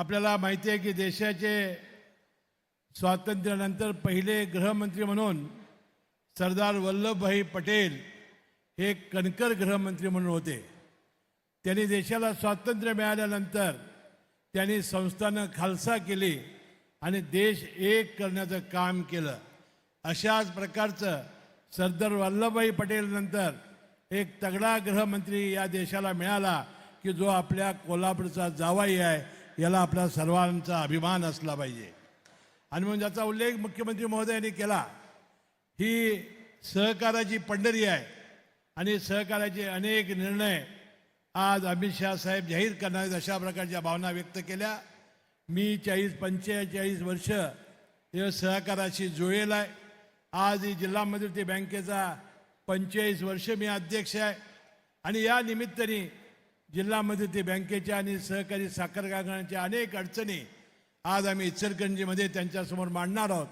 आपल्याला माहिती आहे की देशाचे स्वातंत्र्यानंतर पहिले गृहमंत्री म्हणून सरदार वल्लभभाई पटेल हे कणकर गृहमंत्री म्हणून होते। त्यांनी देशाला स्वातंत्र्य मिळाल्यानंतर त्यांनी संस्थानं खालसा केली आणि देश एक करण्याचं काम केलं। अशाच प्रकारचं सरदार वल्लभभाई पटेल नंतर एक तगडा गृहमंत्री या देशाला मिळाला की जो आपल्या कोल्हापूरचा जावाई आहे, याला आपला सर्वांचा अभिमान असला पाहिजे। आणि म्हणून ज्याचा उल्लेख मुख्यमंत्री महोदयांनी केला, ही सहकाराची पंढरी आहे आणि सहकाराचे अनेक निर्णय आज अमित शाह साहेब जाहीर करणार आहेत, अशा प्रकारच्या भावना व्यक्त केल्या। मी 45 वर्ष या सहकाराशी जुळलेला आहे। आज ही जिल्हा मध्यवर्ती बँकेचा 45 वर्ष मी अध्यक्ष आहे आणि या निमित्ताने जिल्हा मध्यवर्ती बँकेच्या आणि सहकारी साखर कारखान्यांच्या अनेक अडचणी आज आम्ही इचलकरंजीमध्ये त्यांच्यासमोर मांडणार आहोत।